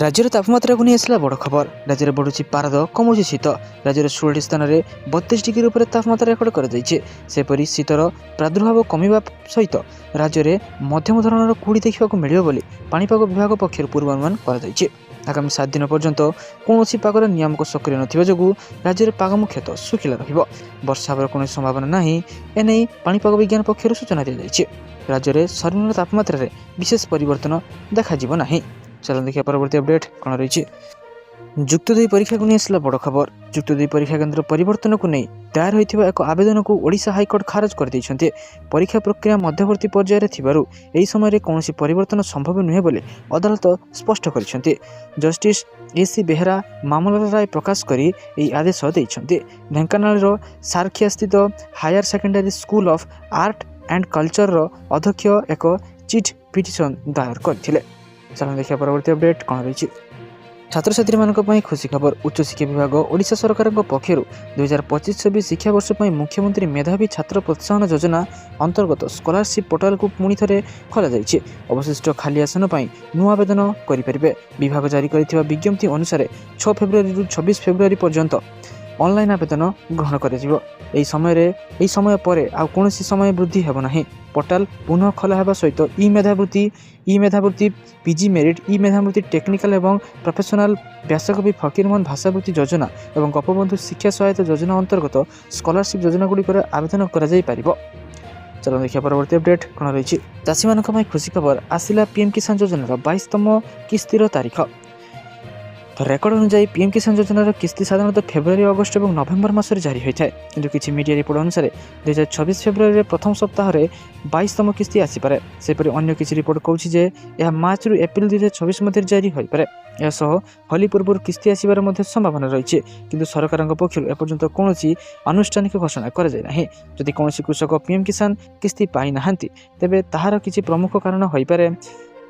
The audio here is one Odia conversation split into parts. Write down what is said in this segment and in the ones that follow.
राज्यर तापमात्रा को नहीं आसला बड़ खबर। राज्य में बढ़ुची पारद कमुची शीत। राज्य 16 स्थान में 32 डिग्री उपर तापमात्रा रेकर्ड कर शीतर प्रादुर्भाव कमिबा सहित राज्य में मध्यम धरणर कुड़ी देखा मिलियो बोली पाणीपाग विभाग पक्षर पूर्वानुमान कर आगामी 7 दिन पर्यंत कौन पागर नियामक सक्रिय नथिबा जोगु राज्य में पाग मुख्यतः सुखिला रहिबो। वर्षा होबार कौन संभावना नहीं एने पाणीपाग विज्ञान पक्षर सूचना दी जाइए। राज्य में सर्वनिम्न तापमात्रा रे विशेष परिवर्तन देखा नहीं। चलो देखिए परवर्ती अपडेट कौन रही। जुक्त 2 परीक्षा को नहीं आसला बड़ खबर। जुक्त 2 परीक्षा केन्द्र परिवर्तन को नहीं दायर होइथिबा एक आवेदन को ओडिशा हाईकोर्ट खारज कर दैछन्ते। परीक्षा प्रक्रिया मध्यवर्ती पर्यायर थिबारु एही समय कौनसी परिवर्तन संभव नुहे बोली अदालत स्पष्ट करिसेंते। जस्टिस एसी बेहरा मामलार राय प्रकाश करी एही आदेश दैछन्ते। ढेंकानाल सारखिया स्थित higher secondary school of art and culture अध्यक्ष एक चिट पिटिशन दायर करथिले। चलो देखिए परवर्ती अपडेट कौन रही। छात्र छात्री मानी खुशी खबर। उच्च शिक्षा विभाग ओडिशा सरकार पक्षर 2025-26 शिक्षा वर्ष पर मुख्यमंत्री मेधावी छात्र प्रोत्साहन योजना अंतर्गत स्कॉलरशिप पोर्टाल को पुणी थे खोल जाइए। अवशिष्ट खाली आसन पर नुआ आवेदन करेंगे। विभाग जारी कर विज्ञप्ति अनुसार 6 फेब्रुआरी 26 फेब्रुआरी पर्यंत ऑनलाइन आवेदन ग्रहण कर समय पर आ कौन समय वृद्धि हेब नहीं। पोर्टाल पुनः खोला हेबा सहित ई मेधावृत्ति पीजी मेरिट ई मेधावृत्ति टेक्निकल एवं प्रोफेशनल व्यासकवि फकीरमोहन भाषावृत्ति योजना और गोपबंधु शिक्षा सहायता योजना अंतर्गत स्कॉलरशिप योजना गुड़िक आवेदन कर। चलो देखिए परवर्ती अपडेट कौन रही। चाषी मान खुशी खबर। आसिला पीएम किसान योजनार 22तम किस्तिर तारीख। रेकर्ड अनुसार पीएम किसान योजनार किस्ती साधारणतः फेब्रुआरी अगस्ट और नवेम्बर मासरे जारी होता है, किंतु किसी मीडिया रिपोर्ट अनुसार 2026 फेब्रुआरी प्रथम सप्ताह 22तम किस्ती आसीपे। सेपरि अन्य किसी रिपोर्ट कहूँ यह मार्च रु एप्रिल 2026 मध्य जारी होपे। यह होली पूर्व किस्ती आसबार संभावना रही, किंतु सरकार पक्ष एपर्यंत कौन आनुष्ठानिक घोषणा कर जदि कौन कृषक पीएम किसान किस्ती पाई ना तेबे ताहार किसी प्रमुख कारण होपे,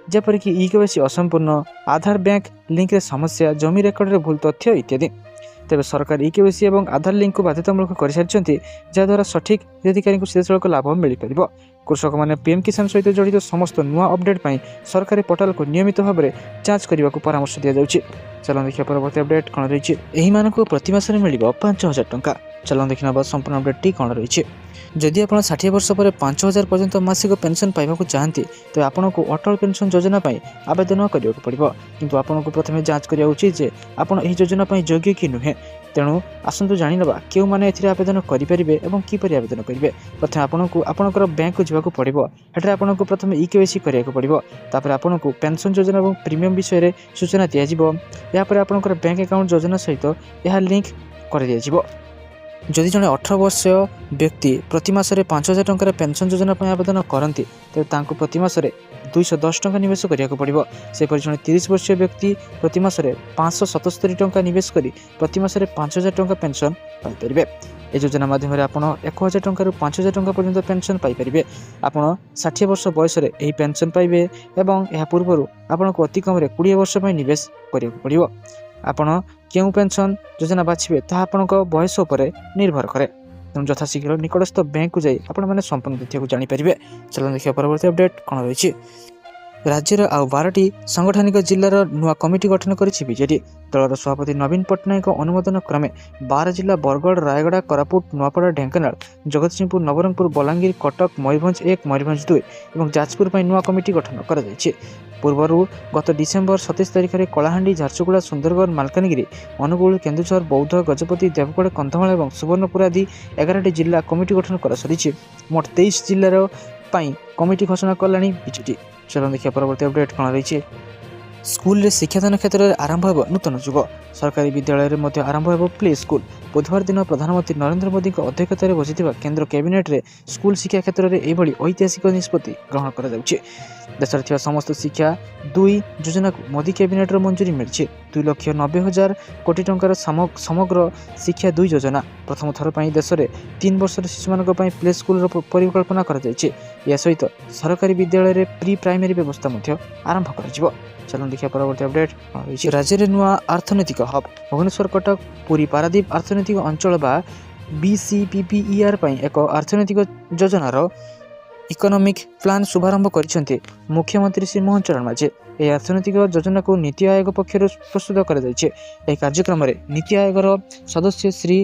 जेपरिक ईकेवाईसी असंपूर्ण, आधार बैंक लिंक रे समस्या, जमी रेकर्ड रे भूल तथ्य इत्यादि। तेबे सरकार ईकेवाईसी और आधार लिंक को बाध्यतामूलक कर सारी, जहाद्वारा सठिक हिताधिकारी को सीधासलख लाभ मिल पार। कृषक मैंने पीएम किसान सहित जड़ित समस्त नुआ अपडेट पर सरकारी पोर्टाल को नियमित भाव में जांच करने को परामर्श दि जाउछि। चलो देखिए परवर्ती अपडेट कौन रही। एही मानकु प्रति मासरे मिलिबो 5000 टंका। चलो देखि नबा संपूर्ण अपडेट टी कौन रही। जदि आप 60 वर्ष पर 5000 पर्यंत मासिक पेंशन पाइबाकु चाहती तो आपको अटल पेंशन योजना आवेदन करिया पड़िबो, किंतु आपको प्रथमे जांच करिया उचित जे आपण एही योजना योग्य कि नुहे। तेणु आसतु जानिनबा केउ माने एथिरे आवेदन करि परिबे एवं किपरि आवेदन करिवे। प्रथमे आपनको आपनकर बैंक को जिबाकु पड़िबो। हेठरे आपनको प्रथमे ईकेवाईसी करियाकु पड़िबो। तापर आपनको पेंशन योजना एवं प्रीमियम विषय रे सूचना दिया जिवो। या पर आपनकर बैंक अकाउंट योजना सहित यह लिंक कर दिया जिवो। जदि जड़े 18 वर्ष व्यक्ति प्रति मासरे 5000 टंकार पेंशन योजना आवेदन करती तेज प्रति मासरे 210 टंका निवेश करिया पड़िबो। सेपरि जड़े 30 वर्षीय व्यक्ति प्रति मासरे 577 टंका निवेश करी प्रति मासरे 5000 टंका पेंशन पाइपर। ए योजना माध्यम आपड़ 1000 टंका 5000 टंका पर्यंत पेंशन पाइपर। आपड़ 60 वर्ष बयस यही पेंशन पाइबे एवं यह पूर्व आपको अति कम 20 वर्ष निवेश करिया पड़िबो। आपण केउ पेंशन योजना बाछिबे ताहा आपनक बयस उपर निर्भर करे। तेणु यथाशीघ्र निकटस्थ बैंक को जाई आपण माने संपूर्ण तथ्य को जानि परिबे। चलो देखिए परवर्ती अपडेट कौन रही। राज्यर आउ 12टी सांगठनिक जिलार नुआ कमिटी गठन करिछि बीजेडी। दलर सभापति नवीन पट्टनायक अनुमोदन क्रमे 12 जिला बरगढ़, रायगढ़, कोरापुट, नुआपड़ा, ढेंकानाल, जगतसिंहपुर, नवरंगपुर, बलांगीर, कटक, मयूरभंज 1, मयूरभंज 2 और जाजपुर पर नुआ कमिटी गठन कर पूर्वर गत डिसेम्बर 27 तारिख में कलाहांडी, झारसुगुड़ा, सुंदरगढ़, मालकानगिरी, अनुगुल, केन्दुझर, बौद्ध, गजपति, देवगढ़, कंधमाल और सुवर्णपुर आदि 11टी जिला कमिटी गठन कर सारी। मोट 23 जिलार कमिटी घोषणा कलानी बीजेडी। चलो देखिए परवर्ती अपडेट कौन रही। स्कूल रे शिक्षादान क्षेत्र में आरंभ हो नूतन जुग। सरकारी विद्यालय में आरंभ हो प्ले स्कूल। बुधवार दिन प्रधानमंत्री नरेंद्र मोदी अध्यक्षतार बसी केंद्र कैबिनेट रे स्कूल शिक्षा क्षेत्र में यह ऐतिहासिक निष्पत्ति ग्रहण कर देश में समस्त शिक्षा 2 योजना को मोदी कैबिनेट मंजूरी मिली। 2,90,000 कोटी टंकार समग्र शिक्षा 2 योजना प्रथम थर पर देश में 3 वर्ष शिशु प्ले स्कूल परिकल्पना कर सहित सरकारी विद्यालय में प्री प्राइमरी व्यवस्था आरंभ कर। चलो देखिए परवर्ती अपडेट। राज्य में नुआ अर्थनैतिक हब। भुवनेश्वर, कटक, पुरी, पारादीप अर्थनैतिक अंचल बा BCPPER एक अर्थनैतिक योजनार ଇକୋନୋମିକ୍ ପ୍ଲାନ୍ ଶୁଭାରମ୍ଭ କରିଛନ୍ତି ମୁଖ୍ୟମନ୍ତ୍ରୀ ଶ୍ରୀ ମୋହନ ଚରଣ ମାଝୀ। ଏହି ଅର୍ଥନୈତିକ ଯୋଜନାକୁ ନୀତି ଆୟୋଗ ପକ୍ଷରୁ ପ୍ରସ୍ତୁତ କରାଯାଇଛି। ଏହି କାର୍ଯ୍ୟକ୍ରମରେ ନୀତି ଆୟୋଗର ସଦସ୍ୟ ଶ୍ରୀ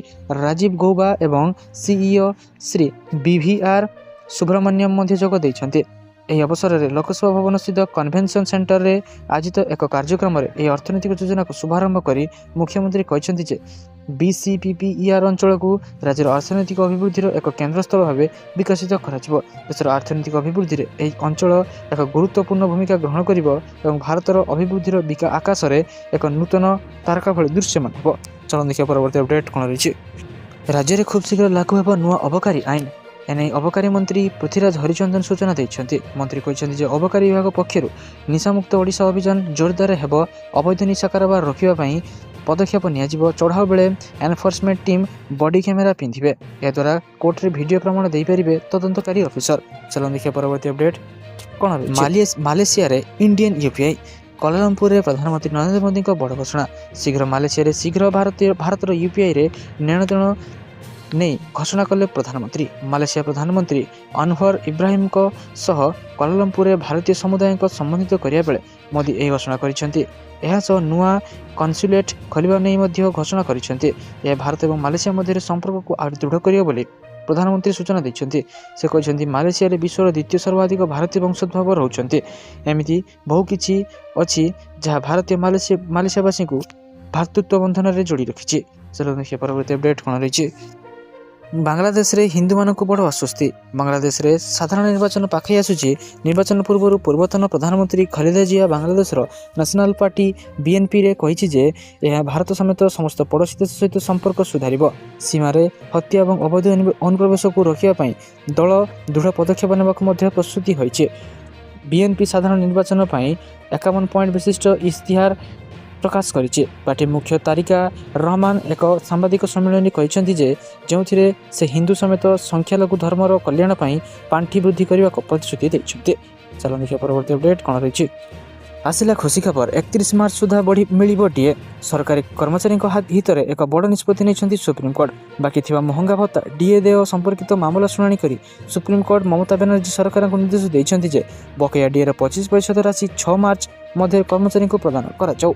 ରାଜୀବ ଗୌବା ଏବଂ ସିଇଓ ଶ୍ରୀ ବିଭିଆର୍ ସୁବ୍ରମଣ୍ୟମ ମଧ୍ୟ ଯୋଗ ଦେଇଛନ୍ତି। ଏହି ଅବସରରେ ଲୋକସଭା ଭବନସ୍ଥିତ କନଭେନସନ ସେଣ୍ଟରରେ ଆୟୋଜିତ ଏକ କାର୍ଯ୍ୟକ୍ରମରେ ଏହି ଅର୍ଥନୈତିକ ଯୋଜନାକୁ ଶୁଭାରମ୍ଭ କରି ମୁଖ୍ୟମନ୍ତ୍ରୀ କହିଛନ୍ତି ଯେ BCPPER ଅଞ୍ଚଳକୁ ରାଜ୍ୟର ଅର୍ଥନୈତିକ ଅଭିବୃଦ୍ଧିର ଏକ କେନ୍ଦ୍ରସ୍ଥଳ ଭାବେ ବିକଶିତ କରାଯିବ। ଦେଶର ଅର୍ଥନୈତିକ ଅଭିବୃଦ୍ଧିରେ ଏହି ଅଞ୍ଚଳ ଏକ ଗୁରୁତ୍ୱପୂର୍ଣ୍ଣ ଭୂମିକା ଗ୍ରହଣ କରିବ ଏବଂ ଭାରତର ଅଭିବୃଦ୍ଧିର ଆକାଶରେ ଏକ ନୂତନ ତାରକା ଭଳି ଦୃଶ୍ୟମାନ ହେବ। ଚଳନ୍ତୁ ଦେଖିବା ପରବର୍ତ୍ତୀ ଅପଡେଟ୍ କ'ଣ ରହିଛି। ରାଜ୍ୟରେ ଖୁବ୍ ଶୀଘ୍ର ଲାଗୁ ହେବ ନୂଆ ଅବକାରୀ ଆଇନ। ଏନେଇ ଅବକାରୀ ମନ୍ତ୍ରୀ ପୃଥ୍ୱୀରାଜ ହରିଚନ୍ଦନ ସୂଚନା ଦେଇଛନ୍ତି। ମନ୍ତ୍ରୀ କହିଛନ୍ତି ଯେ ଅବକାରୀ ବିଭାଗ ପକ୍ଷରୁ ନିଶାମୁକ୍ତ ଓଡ଼ିଶା ଅଭିଯାନ ଜୋରଦାର ହେବ। ଅବୈଧ ନିଶା କାରବାର ରୋକିବା ପାଇଁ ପଦକ୍ଷେପ ନିଆଯିବ। ଚଢ଼ାଉ ବେଳେ ଏନଫୋର୍ସମେଣ୍ଟ ଟିମ୍ ବଡି କ୍ୟାମେରା ପିନ୍ଧିବେ। ଏହାଦ୍ୱାରା କୋର୍ଟରେ ଭିଡ଼ିଓ ପ୍ରମାଣ ଦେଇପାରିବେ ତଦନ୍ତକାରୀ ଅଫିସର। ଚାଲନ୍ତୁ ଦେଖିବା ପରବର୍ତ୍ତୀ ଅପଡେଟ୍ କ'ଣ ରହିଛି। ମାଲେସିଆରେ ଇଣ୍ଡିଆନ୍ UPI। କୋଲାଲମପୁରରେ ପ୍ରଧାନମନ୍ତ୍ରୀ ନରେନ୍ଦ୍ର ମୋଦିଙ୍କ ବଡ଼ ଘୋଷଣା। ମାଲେସିଆରେ ଶୀଘ୍ର ଭାରତର UPIରେ ନେଣଦେଣ ନେଇ ଘୋଷଣା କଲେ ପ୍ରଧାନମନ୍ତ୍ରୀ। ମାଲେସିଆ ପ୍ରଧାନମନ୍ତ୍ରୀ ଅନୱର ଇବ୍ରାହିମଙ୍କ ସହ କୋଲାଲମପୁରରେ ଭାରତୀୟ ସମୁଦାୟଙ୍କ ସମ୍ବନ୍ଧିତ କରିବା ବେଳେ ମୋଦି ଏହି ଘୋଷଣା କରିଛନ୍ତି। ଏହା ସହ ନୂଆ କନସୁଲେଟ୍ ଖୋଲିବା ନେଇ ମଧ୍ୟ ଘୋଷଣା କରିଛନ୍ତି। ଏହା ଭାରତ ଏବଂ ମାଲେସିଆ ମଧ୍ୟରେ ସମ୍ପର୍କକୁ ଆହୁରି ଦୃଢ଼ କରିବ ବୋଲି ପ୍ରଧାନମନ୍ତ୍ରୀ ସୂଚନା ଦେଇଛନ୍ତି। ସେ କହିଛନ୍ତି ମାଲେସିଆରେ ବିଶ୍ୱର ଦ୍ୱିତୀୟ ସର୍ବାଧିକ ଭାରତୀୟ ବଂଶୋଦ୍ଭବ ରହୁଛନ୍ତି। ଏମିତି ବହୁ କିଛି ଅଛି ଯାହା ଭାରତୀୟ ମାଲେସିଆବାସୀଙ୍କୁ ଭାତୃତ୍ୱ ବନ୍ଧନରେ ଯୋଡ଼ି ରଖିଛି। ଚାଲନ୍ତୁ ଦେଖିବା ପରବର୍ତ୍ତୀ ଅପଡେଟ୍ କ'ଣ ରହିଛି। ବାଂଲାଦେଶରେ ହିନ୍ଦୁମାନଙ୍କୁ ବଡ଼ ଆଶ୍ୱସ୍ତି। ବାଂଲାଦେଶରେ ସାଧାରଣ ନିର୍ବାଚନ ପାଖେଇ ଆସୁଛି। ନିର୍ବାଚନ ପୂର୍ବରୁ ପୂର୍ବତନ ପ୍ରଧାନମନ୍ତ୍ରୀ ଖଲିଦା ଜିଆ ବାଂଲାଦେଶର ନ୍ୟାସନାଲ ପାର୍ଟି BNPରେ କହିଛି ଯେ ଏହା ଭାରତ ସମେତ ସମସ୍ତ ପଡ଼ୋଶୀ ଦେଶ ସହିତ ସମ୍ପର୍କ ସୁଧାରିବ। ସୀମାରେ ହତ୍ୟା ଏବଂ ଅବୈଧ ଅନୁପ୍ରବେଶକୁ ରୋକିବା ପାଇଁ ଦଳ ଦୃଢ଼ ପଦକ୍ଷେପ ନେବାକୁ ମଧ୍ୟ ପ୍ରସ୍ତୁତି ହୋଇଛି। BNP ସାଧାରଣ ନିର୍ବାଚନ ପାଇଁ 51 ପଏଣ୍ଟ ବିଶିଷ୍ଟ ଇସ୍ତିହାର ପ୍ରକାଶ କରିଛି। ପାର୍ଟି ମୁଖ୍ୟ ତାରିକା ରହମାନ ଏକ ସାମ୍ବାଦିକ ସମ୍ମିଳନୀ କହିଛନ୍ତି ଯେ ଯେଉଁଥିରେ ସେ ହିନ୍ଦୁ ସମେତ ସଂଖ୍ୟାଲଘୁ ଧର୍ମର କଲ୍ୟାଣ ପାଇଁ ପାଣ୍ଠି ବୃଦ୍ଧି କରିବାକୁ ପ୍ରତିଶ୍ରୁତି ଦେଇଛନ୍ତି। ଚାଲନ୍ତୁ ଦେଖିବା ପରବର୍ତ୍ତୀ ଅପଡେଟ୍ କ'ଣ ରହିଛି। ଆସିଲା ଖୁସି ଖବର। 31 ମାର୍ଚ୍ଚ ସୁଦ୍ଧା ମିଳିବ DA। ସରକାରୀ କର୍ମଚାରୀଙ୍କ ହିତରେ ଏକ ବଡ଼ ନିଷ୍ପତ୍ତି ନେଇଛନ୍ତି ସୁପ୍ରିମକୋର୍ଟ। ବାକି ଥିବା ମହଙ୍ଗା ଭତ୍ତା DA ଦେୟ ସମ୍ପର୍କିତ ମାମଲା ଶୁଣାଣି କରି ସୁପ୍ରିମକୋର୍ଟ ମମତା ବାନାର୍ଜୀ ସରକାରଙ୍କୁ ନିର୍ଦ୍ଦେଶ ଦେଇଛନ୍ତି ଯେ ବକେୟା DAର 25% ରାଶି 6 ମାର୍ଚ୍ଚ ମଧ୍ୟରେ କର୍ମଚାରୀଙ୍କୁ ପ୍ରଦାନ କରାଯାଉ।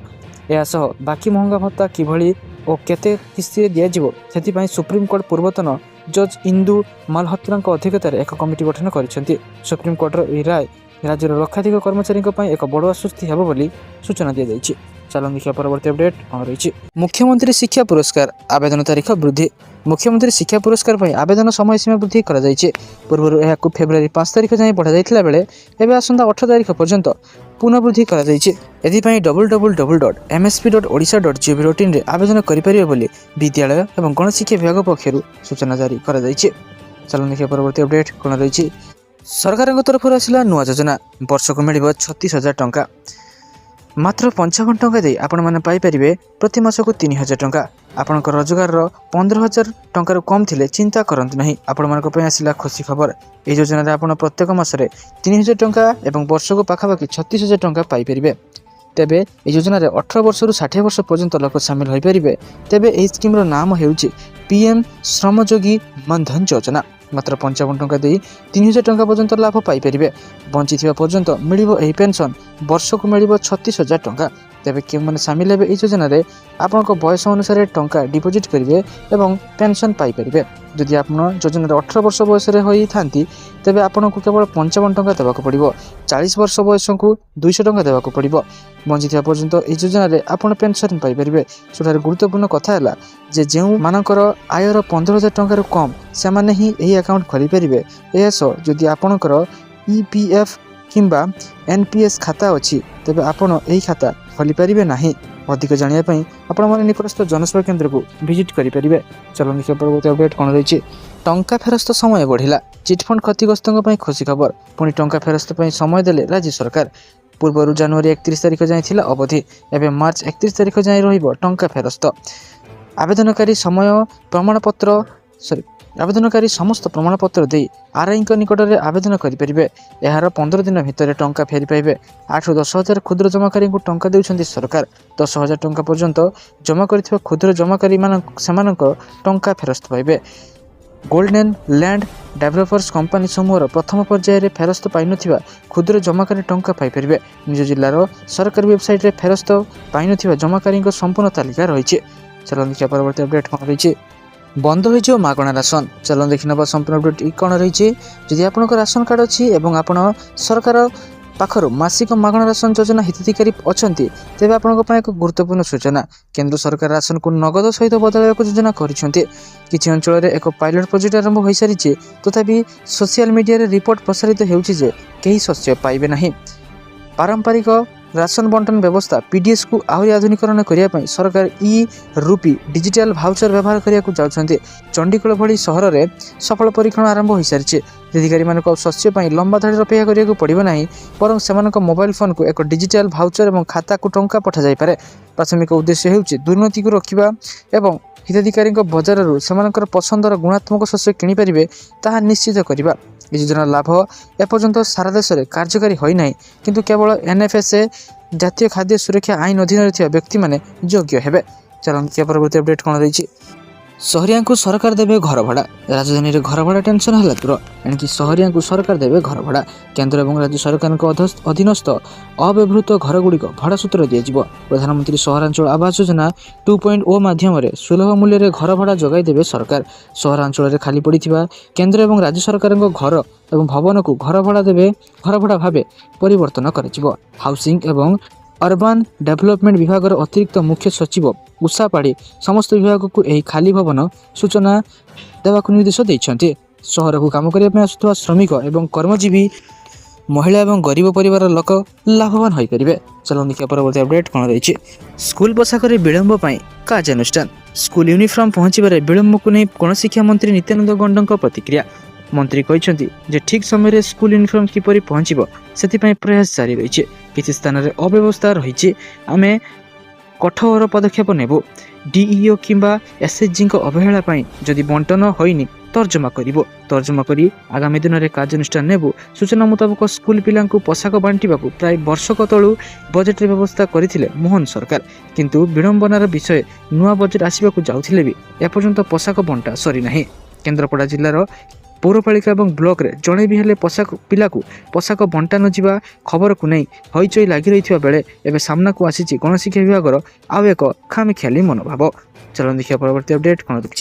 ଏହାସହ ବାକି ମହଙ୍ଗା ଭତ୍ତା କିଭଳି ଓ କେତେ କିସ୍ତିରେ ଦିଆଯିବ ସେଥିପାଇଁ ସୁପ୍ରିମକୋର୍ଟ ପୂର୍ବତନ ଜଜ୍ ଇନ୍ଦୁ ମାଲହୋତ୍ରାଙ୍କ ଅଧ୍ୟକ୍ଷତାରେ ଏକ କମିଟି ଗଠନ କରିଛନ୍ତି। ସୁପ୍ରିମକୋର୍ଟର ଏହି ରାୟ ରାଜ୍ୟର ଲକ୍ଷାଧିକ କର୍ମଚାରୀଙ୍କ ପାଇଁ ଏକ ବଡ଼ ଆଶ୍ୱସ୍ତି ହେବ ବୋଲି ସୂଚନା ଦିଆଯାଇଛି। ଚାଲନ୍ତୁ ଦେଖିବା ପରବର୍ତ୍ତୀ ଅପଡେଟ୍ କ'ଣ ରହିଛି। ମୁଖ୍ୟମନ୍ତ୍ରୀ ଶିକ୍ଷା ପୁରସ୍କାର ଆବେଦନ ତାରିଖ ବୃଦ୍ଧି। ମୁଖ୍ୟମନ୍ତ୍ରୀ ଶିକ୍ଷା ପୁରସ୍କାର ପାଇଁ ଆବେଦନ ସମୟସୀମା ବୃଦ୍ଧି କରାଯାଇଛି। ପୂର୍ବରୁ ଏହାକୁ ଫେବୃଆରୀ 5 ତାରିଖ ଯାଏଁ ବଢ଼ାଯାଇଥିଲା ବେଳେ ଏବେ ଆସନ୍ତା 18 ତାରିଖ ପର୍ଯ୍ୟନ୍ତ ପୁନଃବୃଦ୍ଧି କରାଯାଇଛି। ଏଥିପାଇଁ www.msp.odisha.gov.in ରେ ଆବେଦନ କରିପାରିବେ ବୋଲି ବିଦ୍ୟାଳୟ ଏବଂ ଗଣଶିକ୍ଷା ବିଭାଗ ପକ୍ଷରୁ ସୂଚନା ଜାରି କରାଯାଇଛି। ଚାଲନ୍ତୁ ଦେଖିବା ପରବର୍ତ୍ତୀ ଅପଡେଟ୍ କ'ଣ ରହିଛି। ସରକାରଙ୍କ ତରଫରୁ ଆସିଲା ନୂଆ ଯୋଜନା। ବର୍ଷକୁ ମିଳିବ 36,000 ଟଙ୍କା। ମାତ୍ର 55 ଟଙ୍କା ଦେଇ ଆପଣମାନେ ପାଇପାରିବେ ପ୍ରତି ମାସକୁ 3,000 ଟଙ୍କା। ଆପଣଙ୍କ ରୋଜଗାରର 15,000 ଟଙ୍କାରୁ କମ୍ ଥିଲେ ଚିନ୍ତା କରନ୍ତୁ ନାହିଁ। ଆପଣମାନଙ୍କ ପାଇଁ ଆସିଲା ଖୁସି ଖବର। ଏହି ଯୋଜନାରେ ଆପଣ ପ୍ରତ୍ୟେକ ମାସରେ 3,000 ଟଙ୍କା ଏବଂ ବର୍ଷକୁ ପାଖାପାଖି 36,000 ଟଙ୍କା ପାଇପାରିବେ। ତେବେ ଏହି ଯୋଜନାରେ 18 ବର୍ଷରୁ 60 ବର୍ଷ ପର୍ଯ୍ୟନ୍ତ ଲୋକ ସାମିଲ ହୋଇପାରିବେ। ତେବେ ଏହି ସ୍କିମ୍ର ନାମ ହେଉଛି PM ଶ୍ରମଯୋଗୀ ମନ୍ଧନ ଯୋଜନା। ମାତ୍ର 55 ଟଙ୍କା ଦେଇ 3,000 ଟଙ୍କା ପର୍ଯ୍ୟନ୍ତ ଲାଭ ପାଇପାରିବେ। ବଞ୍ଚିଥିବା ପର୍ଯ୍ୟନ୍ତ ମିଳିବ ଏହି ପେନ୍ସନ୍। ବର୍ଷକୁ ମିଳିବ 36,000 ଟଙ୍କା। ତେବେ କେଉଁମାନେ ସାମିଲ ହେବେ ଏହି ଯୋଜନାରେ? ଆପଣଙ୍କ ବୟସ ଅନୁସାରେ ଟଙ୍କା ଡିପୋଜିଟ୍ କରିବେ ଏବଂ ପେନ୍ସନ୍ ପାଇପାରିବେ। ଯଦି ଆପଣ ଯୋଜନାରେ 18 ବର୍ଷ ବୟସରେ ହୋଇଥାନ୍ତି ତେବେ ଆପଣଙ୍କୁ କେବଳ 55 ଟଙ୍କା ଦେବାକୁ ପଡ଼ିବ। 40 ବର୍ଷ ବୟସକୁ 200 ଟଙ୍କା ଦେବାକୁ ପଡ଼ିବ। ବଞ୍ଚିଥିବା ପର୍ଯ୍ୟନ୍ତ ଏହି ଯୋଜନାରେ ଆପଣ ପେନ୍ସନ୍ ପାଇପାରିବେ। ସବୁଠାରୁ ଗୁରୁତ୍ୱପୂର୍ଣ୍ଣ କଥା ହେଲା ଯେ ଯେଉଁମାନଙ୍କର ଆୟର 15,000 ଟଙ୍କାରୁ କମ୍ ସେମାନେ ହିଁ ଏହି ଆକାଉଣ୍ଟ ଖୋଲିପାରିବେ। ଏହା ସହ ଯଦି ଆପଣଙ୍କର EPF କିମ୍ବା NPS ଖାତା ଅଛି ତେବେ ଆପଣ ଏହି ଖାତା ଖୋଲିପାରିବେ ନାହିଁ। ଅଧିକ ଜାଣିବା ପାଇଁ ଆପଣମାନେ ନିକଟସ୍ଥ ଜନସେବା କେନ୍ଦ୍ରକୁ ଭିଜିଟ୍ କରିପାରିବେ। ଚାଲନ୍ତୁ ଦେଖିବା ପରବର୍ତ୍ତୀ ଅପଡେଟ୍ କ'ଣ ରହିଛି। ଟଙ୍କା ଫେରସ୍ତ ସମୟ ବଢ଼ିଲା। ଚିଟ୍ଫଣ୍ଡ କ୍ଷତିଗ୍ରସ୍ତଙ୍କ ପାଇଁ ଖୁସି ଖବର। ପୁଣି ଟଙ୍କା ଫେରସ୍ତ ପାଇଁ ସମୟ ଦେଲେ ରାଜ୍ୟ ସରକାର। ପୂର୍ବରୁ ଜାନୁଆରୀ 31 ତାରିଖ ଯାଏଁ ଥିଲା ଅବଧି। ଏବେ ମାର୍ଚ୍ଚ 31 ତାରିଖ ଯାଏଁ ରହିବ ଟଙ୍କା ଫେରସ୍ତ। ଆବେଦନକାରୀ ସମସ୍ତ ପ୍ରମାଣପତ୍ର ଦେଇ RIଙ୍କ ନିକଟରେ ଆବେଦନ କରିପାରିବେ। ଏହାର 15 ଦିନ ଭିତରେ ଟଙ୍କା ଫେରି ପାଇବେ। 8ରୁ 10,000 କ୍ଷୁଦ୍ର ଜମାକାରୀଙ୍କୁ ଟଙ୍କା ଦେଉଛନ୍ତି ସରକାର। 10,000 ଟଙ୍କା ପର୍ଯ୍ୟନ୍ତ ଜମା କରିଥିବା କ୍ଷୁଦ୍ର ଜମାକାରୀ ସେମାନଙ୍କ ଟଙ୍କା ଫେରସ୍ତ ପାଇବେ। ଗୋଲ୍ଡେନ୍ ଲ୍ୟାଣ୍ଡ ଡେଭଲପର୍ସ କମ୍ପାନୀ ସମୂହର ପ୍ରଥମ ପର୍ଯ୍ୟାୟରେ ଫେରସ୍ତ ପାଇନଥିବା କ୍ଷୁଦ୍ର ଜମାକାରୀ ଟଙ୍କା ପାଇପାରିବେ। ନିଜ ଜିଲ୍ଲାର ସରକାରୀ ୱେବସାଇଟ୍ରେ ଫେରସ୍ତ ପାଇନଥିବା ଜମାକାରୀଙ୍କ ସମ୍ପୂର୍ଣ୍ଣ ତାଲିକା ରହିଛି। ଚାଲନ୍ତୁ ଦେଖିବା ପରବର୍ତ୍ତୀ ଅପଡେଟ୍ କ'ଣ ରହିଛି। ବନ୍ଦ ହୋଇଯିବ ମାଗଣା ରାସନ। ଚାଲନ୍ତୁ ଦେଖିନେବା ସମ୍ପୂର୍ଣ୍ଣ ଅପଡେଟ୍ କ'ଣ ରହିଛି। ଯଦି ଆପଣଙ୍କ ରାସନ କାର୍ଡ଼ ଅଛି ଏବଂ ଆପଣ ସରକାର ପାଖରୁ ମାସିକ ମାଗଣା ରାସନ ଯୋଜନା ହିତାଧିକାରୀ ଅଛନ୍ତି, ତେବେ ଆପଣଙ୍କ ପାଇଁ ଏକ ଗୁରୁତ୍ୱପୂର୍ଣ୍ଣ ସୂଚନା। କେନ୍ଦ୍ର ସରକାର ରାସନକୁ ନଗଦ ସହିତ ବଦଳାଇବାକୁ ଯୋଜନା କରିଛନ୍ତି। କିଛି ଅଞ୍ଚଳରେ ଏକ ପାଇଲଟ ପ୍ରୋଜେକ୍ଟ ଆରମ୍ଭ ହୋଇସାରିଛି। ତଥାପି ସୋସିଆଲ ମିଡ଼ିଆରେ ରିପୋର୍ଟ ପ୍ରସାରିତ ହେଉଛି ଯେ କେହି ଶସ୍ୟ ପାଇବେ ନାହିଁ। ପାରମ୍ପରିକ ରାସନ ବଣ୍ଟନ ବ୍ୟବସ୍ଥା PDSକୁ ଆହୁରି ଆଧୁନିକରଣ କରିବା ପାଇଁ ସରକାର ଇ-ରୂପୀ ଡିଜିଟାଲ ଭାଉଚର ବ୍ୟବହାର କରିବାକୁ ଯାଉଛନ୍ତି। ଚଣ୍ଡିଗଡ଼ ଭଳି ସହରରେ ସଫଳ ପରୀକ୍ଷଣ ଆରମ୍ଭ ହୋଇସାରିଛି। ହିତାଧିକାରୀମାନଙ୍କୁ ଆଉ ଶସ୍ୟ ପାଇଁ ଲମ୍ବା ଧାଡ଼ିରେ ଅପେକ୍ଷା କରିବାକୁ ପଡ଼ିବ ନାହିଁ, ବରଂ ସେମାନଙ୍କ ମୋବାଇଲ ଫୋନକୁ ଏକ ଡିଜିଟାଲ ଭାଉଚର ଏବଂ ଖାତାକୁ ଟଙ୍କା ପଠାଯାଇପାରେ। ପ୍ରାଥମିକ ଉଦ୍ଦେଶ୍ୟ ହେଉଛି ଦୁର୍ନୀତିକୁ ରୋକିବା ଏବଂ ହିତାଧିକାରୀଙ୍କ ବଜାରରୁ ସେମାନଙ୍କର ପସନ୍ଦର ଗୁଣାତ୍ମକ ଶସ୍ୟ କିଣିପାରିବେ ତାହା ନିଶ୍ଚିତ କରିବା। ଏହି ଯୋଜନାର ଲାଭ ଏପର୍ଯ୍ୟନ୍ତ ସାରା ଦେଶରେ କାର୍ଯ୍ୟକାରୀ ହୋଇନାହିଁ, କିନ୍ତୁ କେବଳ NFSA ଜାତୀୟ ଖାଦ୍ୟ ସୁରକ୍ଷା ଆଇନ ଅଧୀନରେ ଥିବା ବ୍ୟକ୍ତିମାନେ ଯୋଗ୍ୟ ହେବେ। ଚାଲନ୍ତୁ ପରବର୍ତ୍ତୀ ଅପଡେଟ୍ କ'ଣ ରହିଛି। ସହରିଆଙ୍କୁ ସରକାର ଦେବେ ଘର ଭଡ଼ା। ରାଜଧାନୀରେ ଘର ଭଡ଼ା ଟେନସନ୍ ହେଲା ଦୂର। ଏଣିକି ସହରିଆଙ୍କୁ ସରକାର ଦେବେ ଘର ଭଡ଼ା। କେନ୍ଦ୍ର ଏବଂ ରାଜ୍ୟ ସରକାରଙ୍କ ଅଧୀନସ୍ଥ ଅବ୍ୟବହୃତ ଘରଗୁଡ଼ିକ ଭଡ଼ା ସୂତ୍ରରେ ଦିଆଯିବ। ପ୍ରଧାନମନ୍ତ୍ରୀ ସହରାଞ୍ଚଳ ଆବାସ ଯୋଜନା 2.0 ମାଧ୍ୟମରେ ସୁଲଭ ମୂଲ୍ୟରେ ଘର ଭଡ଼ା ଯୋଗାଇ ଦେବେ ସରକାର। ସହରାଞ୍ଚଳରେ ଖାଲି ପଡ଼ିଥିବା କେନ୍ଦ୍ର ଏବଂ ରାଜ୍ୟ ସରକାରଙ୍କ ଘର ଏବଂ ଭବନକୁ ଘର ଭଡ଼ା ଭାବେ ପରିବର୍ତ୍ତନ କରାଯିବ। ହାଉସିଂ ଏବଂ ଅର୍ବାନ୍ ଡେଭଲପମେଣ୍ଟ ବିଭାଗର ଅତିରିକ୍ତ ମୁଖ୍ୟ ସଚିବ ଉଷା ପାଢ଼ୀ ସମସ୍ତ ବିଭାଗକୁ ଏହି ଖାଲି ଭବନ ସୂଚନା ଦେବାକୁ ନିର୍ଦ୍ଦେଶ ଦେଇଛନ୍ତି। ସହରକୁ କାମ କରିବା ପାଇଁ ଆସୁଥିବା ଶ୍ରମିକ ଏବଂ କର୍ମଜୀବୀ ମହିଳା ଏବଂ ଗରିବ ପରିବାରର ଲୋକ ଲାଭବାନ ହୋଇପାରିବେ। ଚାଲନ୍ତୁ ଦେଖିବା ପରବର୍ତ୍ତୀ ଅପଡେଟ୍ କ'ଣ ରହିଛି। ସ୍କୁଲ ପୋଷାକରେ ବିଳମ୍ବ ପାଇଁ କାର୍ଯ୍ୟାନୁଷ୍ଠାନ। ସ୍କୁଲ ୟୁନିଫର୍ମ ପହଞ୍ଚିବାରେ ବିଳମ୍ବକୁ ନେଇ ଗଣଶିକ୍ଷା ମନ୍ତ୍ରୀ ନିତ୍ୟାନନ୍ଦ ଗଣ୍ଡଙ୍କ ପ୍ରତିକ୍ରିୟା। ମନ୍ତ୍ରୀ କହିଛନ୍ତି ଯେ ଠିକ୍ ସମୟରେ ସ୍କୁଲ ୟୁନିଫର୍ମ କିପରି ପହଞ୍ଚିବ ସେଥିପାଇଁ ପ୍ରୟାସ ଜାରି ରହିଛି। କିଛି ସ୍ଥାନରେ ଅବ୍ୟବସ୍ଥା ରହିଛି, ଆମେ କଠୋର ପଦକ୍ଷେପ ନେବୁ। DEO କିମ୍ବା SHGଙ୍କ ଅବହେଳା ପାଇଁ ଯଦି ବଣ୍ଟନ ହୋଇନି ତର୍ଜମା କରି ଆଗାମୀ ଦିନରେ କାର୍ଯ୍ୟାନୁଷ୍ଠାନ ନେବୁ। ସୂଚନା ମୁତାବକ ସ୍କୁଲ ପିଲାଙ୍କୁ ପୋଷାକ ବାଣ୍ଟିବାକୁ ପ୍ରାୟ ବର୍ଷକ ତଳୁ ବଜେଟରେ ବ୍ୟବସ୍ଥା କରିଥିଲେ ମୋହନ ସରକାର, କିନ୍ତୁ ବିଡ଼ମ୍ବନାର ବିଷୟ ନୂଆ ବଜେଟ୍ ଆସିବାକୁ ଯାଉଥିଲେ ବି ଏପର୍ଯ୍ୟନ୍ତ ପୋଷାକ ବଣ୍ଟା ସରିନାହିଁ। କେନ୍ଦ୍ରାପଡ଼ା ଜିଲ୍ଲାର ପୌରପାଳିକା ଏବଂ ବ୍ଲକରେ ଜଣେ ବି ହେଲେ ପିଲାକୁ ପୋଷାକ ବଣ୍ଟା ନଯିବା ଖବରକୁ ନେଇ ହଇଚଇ ଲାଗି ରହିଥିବା ବେଳେ ଏବେ ସାମ୍ନାକୁ ଆସିଛି ଗଣଶିକ୍ଷା ବିଭାଗର ଆଉ ଏକ ଖାମଖିଆଲି ମନୋଭାବ। ଚାଲନ୍ତୁ ଦେଖିବା ପରବର୍ତ୍ତୀ ଅପଡେଟ୍ କ'ଣ ରହିଛି।